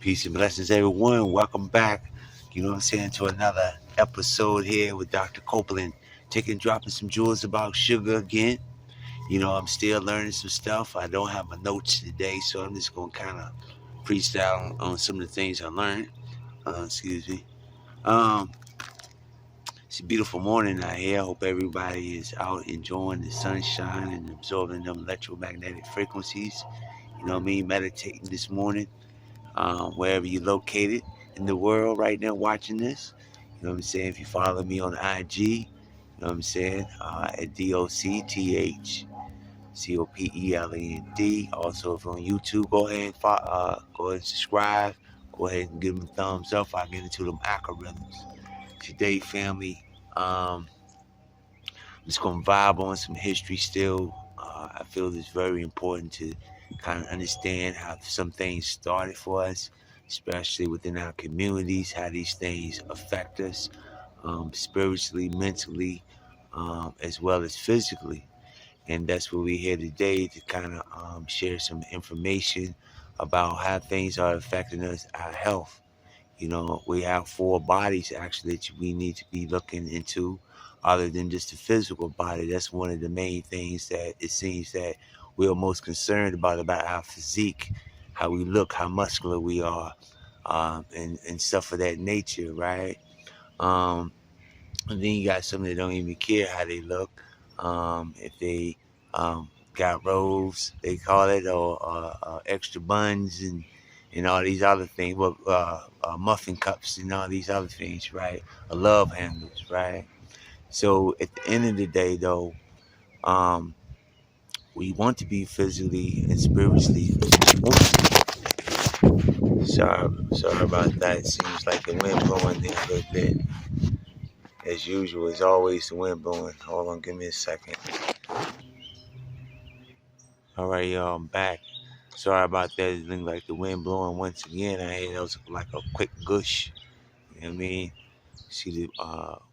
Peace and blessings, everyone. Welcome back. You know what I'm saying, to another episode here with Doctor Copeland, dropping some jewels about sugar again. I'm still learning some stuff. I don't have my notes today, so I'm just gonna kind of freestyle on some of the things I learned. Excuse me. Um, it's a beautiful morning out here. I hope everybody is out enjoying the sunshine and absorbing them electromagnetic frequencies. You know what I mean? Meditating this morning. Wherever you're located in the world right now watching this. You know what I'm saying? If you follow me on IG, you know what I'm saying? At DOCTHCOPELAND. Also, if you're on YouTube, go ahead and go ahead and subscribe. Go ahead and give them a thumbs up. I'll get into them algorithms. Today, family, I'm just going to vibe on some history still. I feel it's very important to kind of understand how some things started for us, especially within our communities, how these things affect us spiritually, mentally, as well as physically. And that's what we're here today to kind of share some information about how things are affecting us, our health. We have four bodies actually that we need to be looking into other than just the physical body. That's one of the main things that it seems that we're most concerned about our physique, how we look, how muscular we are, and stuff of that nature, right? Um, and then you got some that don't even care how they look. If they got rolls, they call it, or extra buns and all these other things, well, muffin cups and all these other things, right? Or love handles, right? So at the end of the day, though, um, we want to be physically and spiritually. Sorry about that. It seems like the wind blowing there a little bit. As usual, as always, the wind blowing. Hold on, give me a second. All right, y'all, I'm back. Sorry about that. It looked like the wind blowing once again. That was like a quick gush. You know what I mean? See the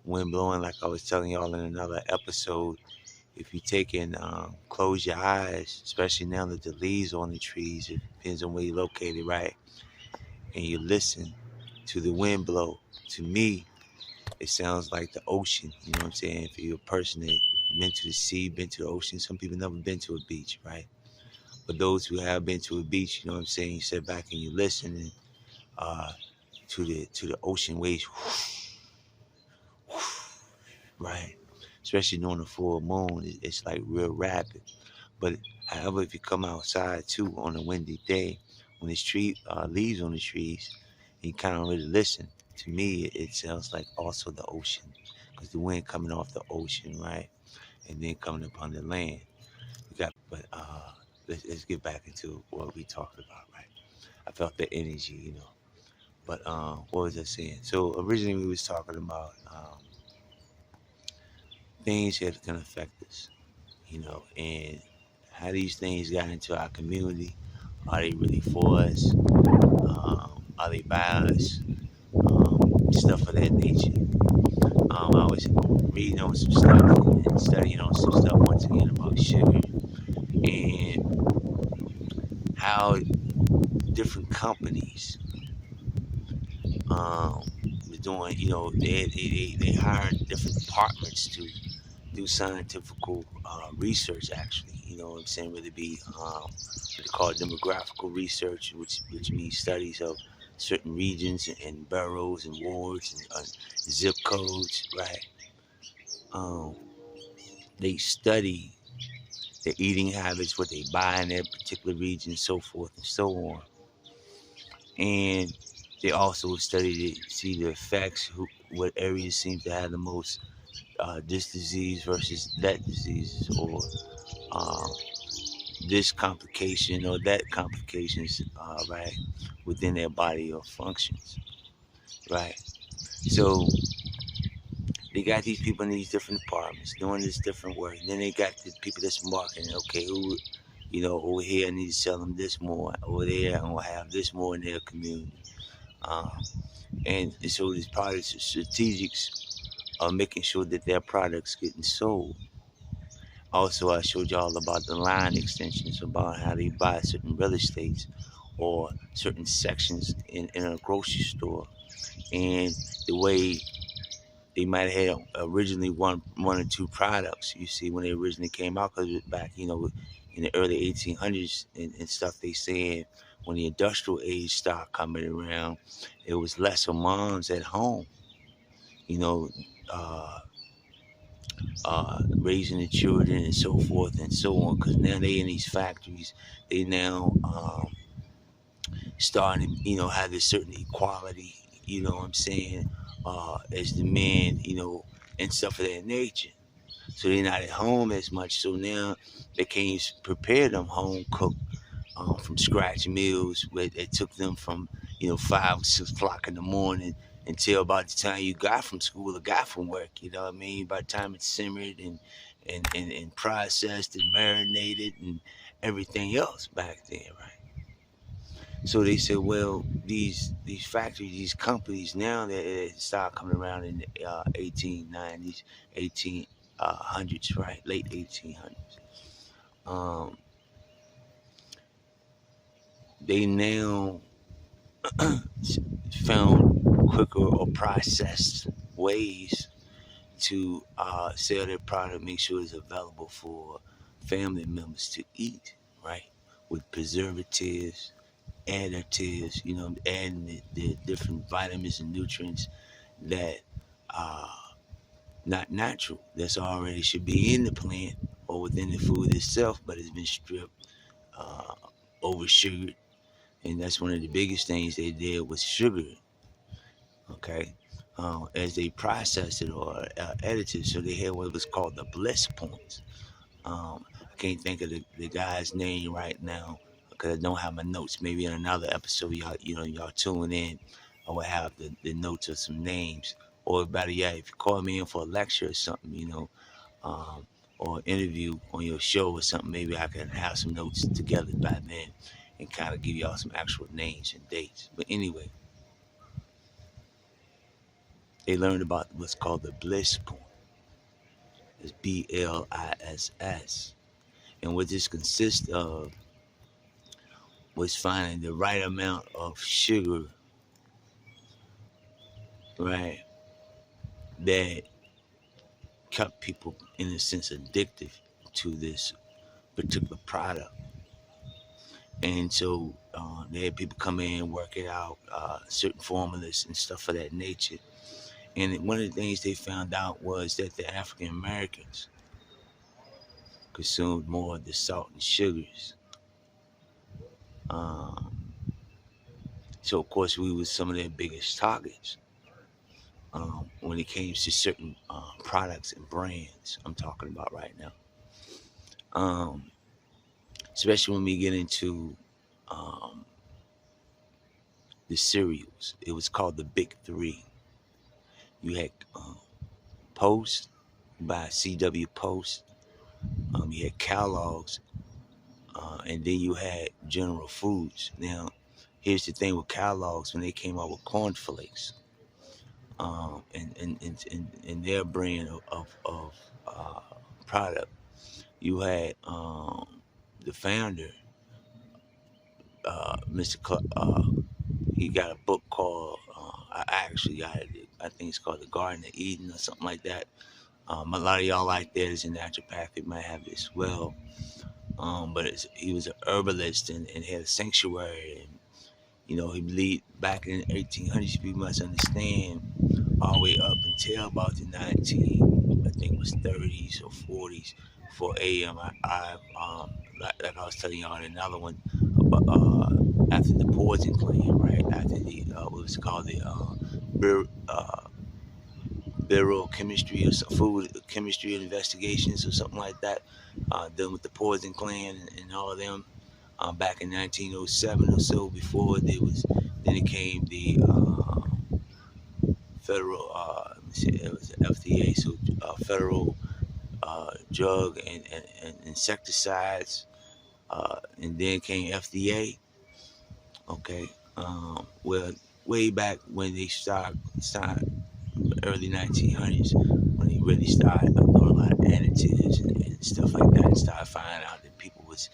wind blowing, like I was telling y'all in another episode. If you take and close your eyes, especially now that the leaves on the trees, it depends on where you're located, right? And you listen to the wind blow. To me, it sounds like the ocean. You know what I'm saying? If you're a person that been to the sea, been to the ocean, some people never been to a beach, right? But those who have been to a beach, you know what I'm saying? You sit back and you listen and, to the ocean waves, right? Especially during the full moon, it's like real rapid. But however, if you come outside too on a windy day, when there's leaves on the trees, and you kind of really listen. To me, it sounds like also the ocean, because the wind coming off the ocean, right, and then coming upon the land. But let's get back into what we talked about, right? I felt the energy, But what was I saying? So originally we was talking about things that can affect us, and how these things got into our community. Are they really for us? Are they by us? Stuff of that nature. I was reading on some stuff and studying on some stuff once again about sugar and how different companies were doing. They hired different departments to do scientific research. Actually, you know what I'm saying, whether it be what they call demographical research, which means studies of certain regions and boroughs and wards and zip codes, right? Um, they study their eating habits, what they buy in their particular region, so forth and so on. And they also study to see the effects, what areas seem to have the most this disease versus that disease, or uh, this complication or that complications, right, within their body or functions, right? So they got these people in these different departments doing this different work. And then they got the people that's marketing. Okay, who, over here I need to sell them this more. Over there I'm gonna have this more in their community. Um, and so it's part of the strategics of making sure that their products getting sold. Also, I showed y'all about the line extensions, about how they buy certain real estates or certain sections in a grocery store, and the way they might have had originally one or two products. You see, when they originally came out, because back, in the early 1800s and stuff, they said when the industrial age started coming around, it was lesser moms at home, you know, uh, raising the children and so forth and so on. Because now they in these factories, they now starting to, have this certain equality, you know what I'm saying, as the men, and stuff of that nature. So they're not at home as much. So now they can't prepare them home cooked from scratch meals where it took them from 5 or 6 o'clock in the morning until about the time you got from school or got from work. You know what I mean? By the time it's simmered and processed and marinated and everything else back then, right? So they said, well, these factories, these companies now that start coming around in the 1890s, 1800s, right, late 1800s. They now found quicker or processed ways to sell their product, make sure it's available for family members to eat, right, with preservatives, additives, adding the different vitamins and nutrients that are not natural, that's already should be in the plant or within the food itself, but it's been stripped, uh, over sugared, and that's one of the biggest things they did was sugar. Okay, as they process it or edit it, so they had what was called the bliss points. I can't think of the guy's name right now because I don't have my notes. Maybe in another episode, y'all tune in, I will have the notes of some names. Or better yet, if you call me in for a lecture or something, um, or interview on your show or something, maybe I can have some notes together by then and kind of give y'all some actual names and dates. But anyway, they learned about what's called the bliss point. It's BLISS. And what this consists of was finding the right amount of sugar, right, that kept people, in a sense, addicted to this particular product. And so they had people come in, work it out, certain formulas and stuff of that nature. And one of the things they found out was that the African Americans consumed more of the salt and sugars. So of course we were some of their biggest targets when it came to certain products and brands I'm talking about right now. Especially when we get into the cereals. It was called the Big Three. You had Post by CW Post. You had Kellogg's, and then you had General Foods. Now, here's the thing with Kellogg's: when they came out with cornflakes, and their brand of product, you had the founder, Mr. He got a book called, I actually got it, I think it's called The Garden of Eden or something like that. A lot of y'all out there is in naturopathic might have it as well. But he was an herbalist and had a sanctuary. And, he believed back in the 1800s, you must understand, all the way up until about the I think it was 30s or 40s, 4 a.m. Like I was telling y'all in another one, about, after the poison clan, right? After the what was it called, the Bureau of Chemistry or some food chemistry investigations or something like that, dealing with the poison clan and all of them. Back in 1907 or so, before then it came the federal, let me see, it was the FDA, so federal drug and insecticides, and then came FDA. Okay, well, way back when they started early 1900s, when they really started doing a lot of additives and stuff like that, and started finding out that people was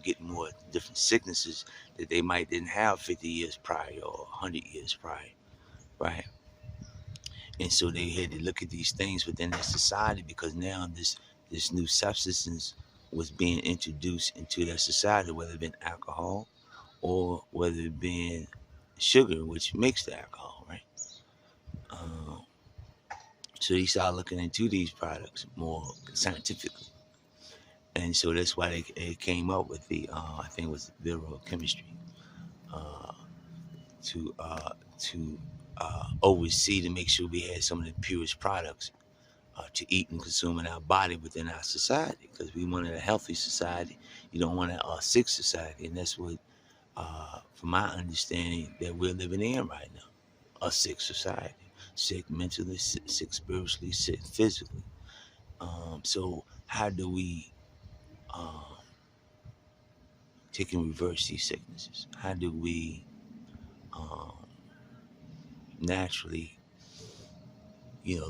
getting more different sicknesses that they might didn't have 50 years prior or 100 years prior, right? And so they had to look at these things within their society because now this new substance was being introduced into their society, whether it been alcohol or whether it been sugar, which makes the alcohol, right? Um, so they started looking into these products more scientifically, and so that's why they came up with the I think it was viral chemistry uh, to oversee to make sure we had some of the purest products to eat and consume in our body within our society, because we wanted a healthy society. You don't want a sick society, and that's what, from my understanding, that we're living in right now. A sick society, sick mentally, sick spiritually, sick physically. So how do we um, take and reverse these sicknesses? How do we um, naturally,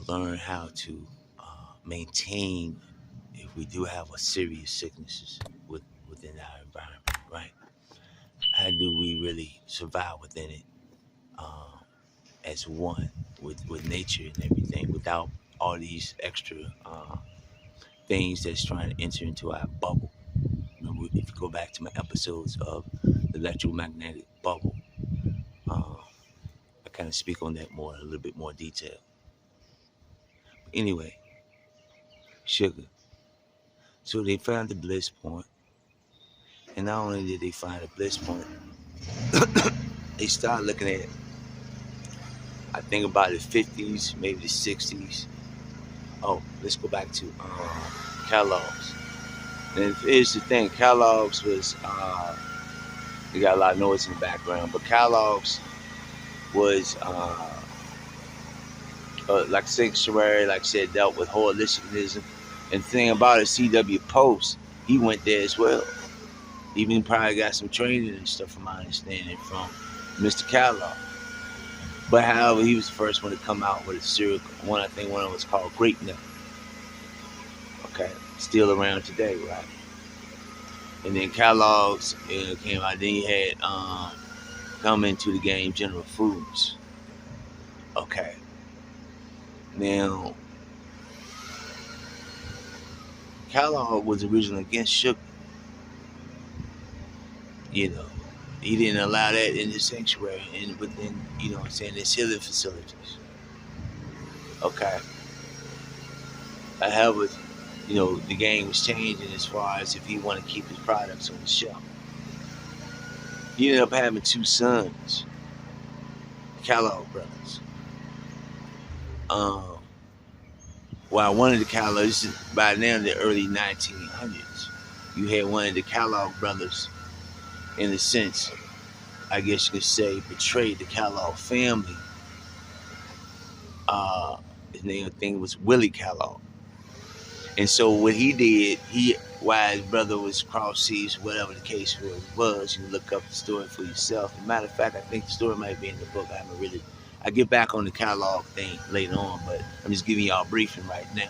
learn how to maintain if we do have a serious sicknesses within our environment, right? How do we really survive within it um, as one with nature and everything without all these extra things that's trying to enter into our bubble? Remember, if you go back to my episodes of the electromagnetic bubble, I kind of speak on that more, a little bit more detail. But anyway, sugar. So they found the bliss point, and not only did they find a bliss point, they started looking at, I think about the 50s, maybe the 60s. Oh, let's go back to Kellogg's. And here's the thing, Kellogg's was, you got a lot of noise in the background, but Kellogg's was, like sanctuary, like I said, dealt with holisticalism. And the thing about it, C.W. Post, he went there as well. Even probably got some training and stuff, from my understanding, from Mr. Kellogg. But however, he was the first one to come out with a cereal. I think one of them was called Grape Nut. Okay, still around today, right? And then Kellogg's came out. Then you had come into the game General Foods. Okay. Now, Kellogg was originally against sugar. He didn't allow that in the sanctuary and within, his healing facilities. Okay. However, the game was changing as far as if he wanted to keep his products on the shelf. He ended up having two sons, Kellogg brothers. While one of the Kellogg's, by now in the early 1900s, you had one of the Kellogg brothers, in a sense, I guess you could say, betrayed the Kellogg family. His name, I think, was Willie Kellogg. And so what he did, while his brother was cross seas, whatever the case was, you can look up the story for yourself. As a matter of fact, I think the story might be in the book. I get back on the Kellogg thing later on, but I'm just giving y'all a briefing right now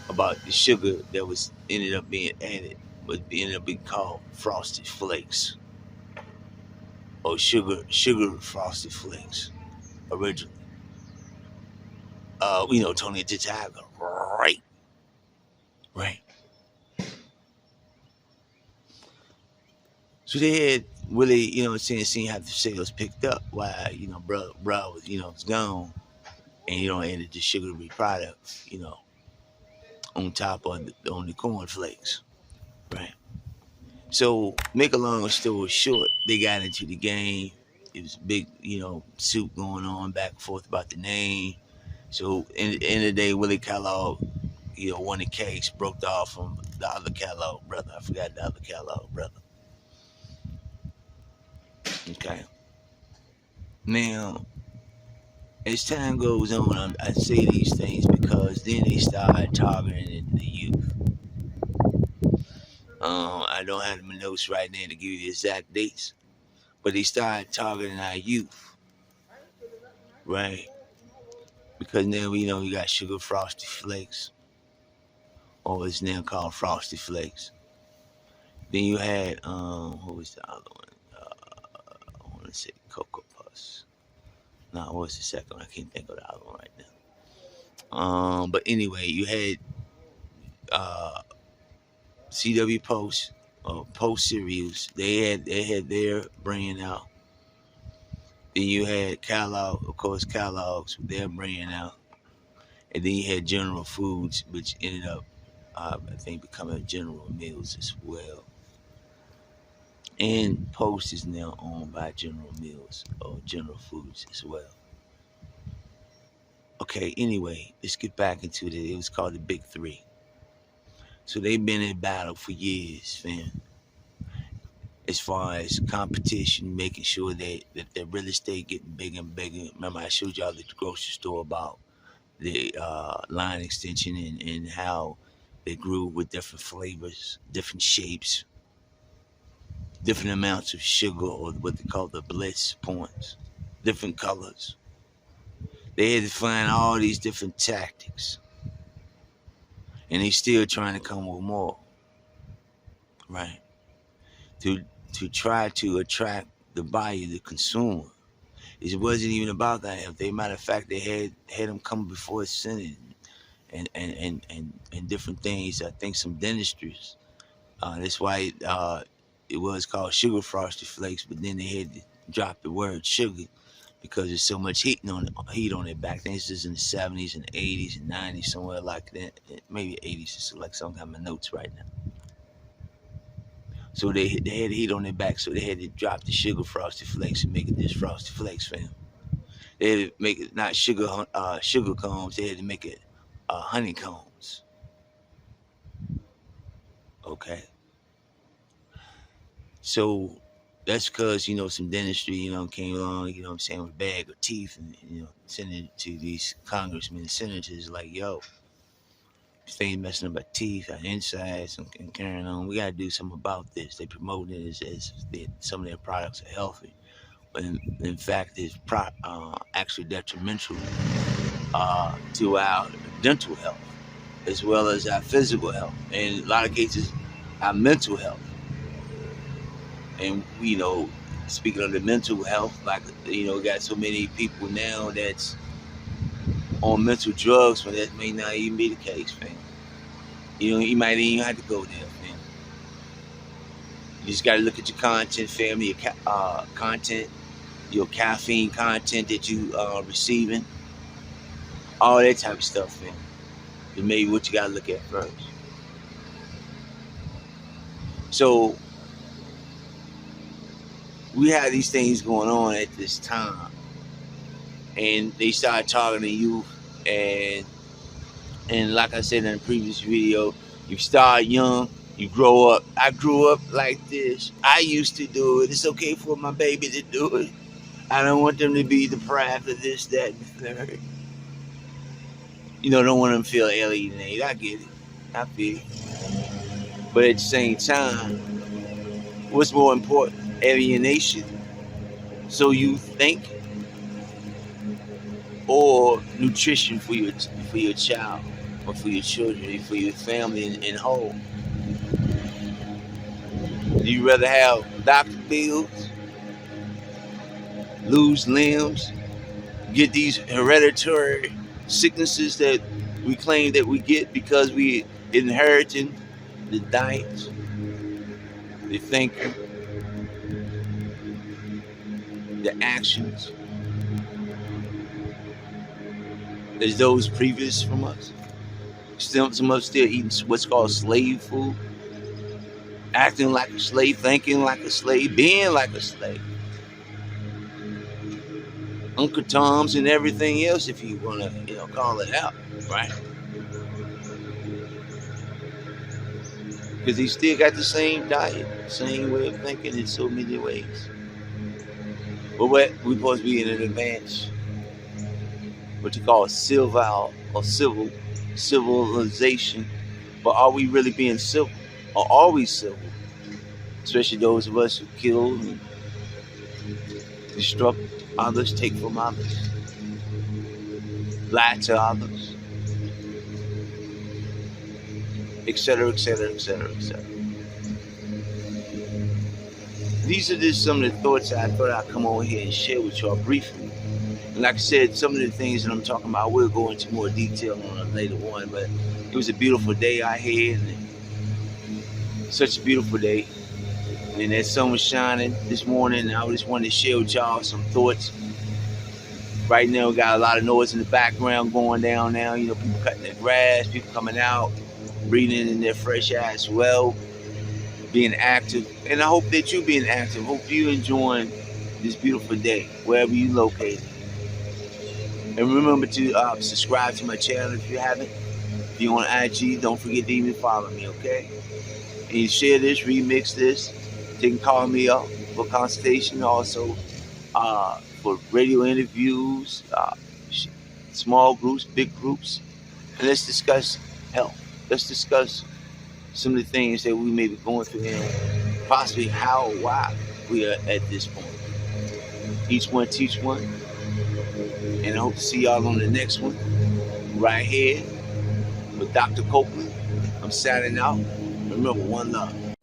about the sugar that was ended up being added, but ended up being called Frosted Flakes, or sugar Frosted Flakes originally. Tony the Tiger, right. So they had really, seeing how the sales picked up while, bro was, was gone, and, added the sugary product, on top of on the cornflakes, right? So, make a long story short, they got into the game. It was a big, suit going on back and forth about the name. So, in the end of the day, Willie Kellogg, won the case, broke off from the other Kellogg brother. I forgot the other Kellogg brother. Okay. Now, as time goes on, I say these things because then they start targeting the youth. I don't have my notes right now to give you the exact dates, but they started targeting our youth, right? Because now we got sugar frosted flakes, or it's now called frosted flakes. Then you had who was the other one? I want to say Cocoa Puffs. No, what was the second one? I can't think of the other one right now. But anyway, you had uh CW Post or Post Cereals. They had their brand out. Then you had Kellogg, of course, Kellogg's with their brand out, and then you had General Foods, which ended up, I think, becoming General Mills as well. And Post is now owned by General Mills or General Foods as well. Okay, anyway, let's get back into it. It was called the Big Three. So they've been in battle for years, fam. As far as competition, making sure that their real estate getting bigger and bigger. Remember, I showed y'all at the grocery store about the line extension and how they grew with different flavors, different shapes, different amounts of sugar, or what they call the BLISS points, different colors. They had to find all these different tactics, and they still trying to come with more, right? To try to attract the buyer, the consumer. It wasn't even about that. If they, matter of fact, they had them come before the Senate and different things. I think some dentistries. That's why it was called Sugar Frosted Flakes, but then they had to drop the word sugar because there's so much heat on it back then. This is in the 70s and 80s and 90s, somewhere like that. Maybe 80s, it's like some kind of notes right now. So they had heat on their back, so they had to drop the Sugar Frosted Flakes and make it this Frosted Flakes, fam. They had to make it not sugar combs, they had to make it honeycombs. Okay. So that's because, some dentistry, came along, what I'm saying, with a bag of teeth and, sending it to these congressmen and senators like, yo, this thing messing up our teeth, our insides, and carrying on. We got to do something about this. They promote it as some of their products are healthy. But in fact, it's actually detrimental to our dental health, as well as our physical health, and in a lot of cases, our mental health. And speaking of the mental health, like got so many people now that's on mental drugs when that may not even be the case, fam. You might even have to go there, fam. You just got to look at your content, family, your content, your caffeine content that you receiving, all that type of stuff, fam. Is maybe what you got to look at first. So we have these things going on at this time, and they start targeting you, and like I said in the previous video, you start young, you grow up. I grew up like this. I used to do it. It's okay for my baby to do it. I don't want them to be deprived of this, that, and the third. Don't want them to feel alienated. I get it. I feel it. But at the same time, what's more important? Alienation, so you think, or nutrition for your child, or for your children, for your family in whole? Do you rather have doctor bills, lose limbs, get these hereditary sicknesses that we claim that we get because we inheriting the diet, the thinking, the actions as those previous from us? Some of us still eating what's called slave food, acting like a slave, thinking like a slave, being like a slave. Uncle Tom's and everything else, if you want to, call it out, right? Because he still got the same diet, same way of thinking in so many ways. But we're supposed to be in an advanced, what you call civil or civilization. But are we really being civil? Or are we civil? Especially those of us who kill and destruct others, take from others, lie to others, etc., etc., etc., etc. these are just some of the thoughts that I thought I'd come over here and share with y'all briefly. And like I said, some of the things that I'm talking about, we'll go into more detail on a later one, but it was a beautiful day out here, and such a beautiful day. And that sun was shining this morning, and I just wanted to share with y'all some thoughts. Right now, we got a lot of noise in the background going down now. You know, people cutting their grass, people coming out, breathing in their fresh air as well, being active. And I hope that you being active. Hope you enjoying this beautiful day, wherever you located. And remember to subscribe to my channel if you haven't. If you're on IG, don't forget to even follow me, okay? And you share this, remix this. You can call me up for consultation. Also, for radio interviews, small groups, big groups. And let's discuss health. Let's discuss some of the things that we may be going through and possibly how or why we are at this point. Each one teach one. And I hope to see y'all on the next one. Right here with Doctah Copeland. I'm signing out. Remember, one love.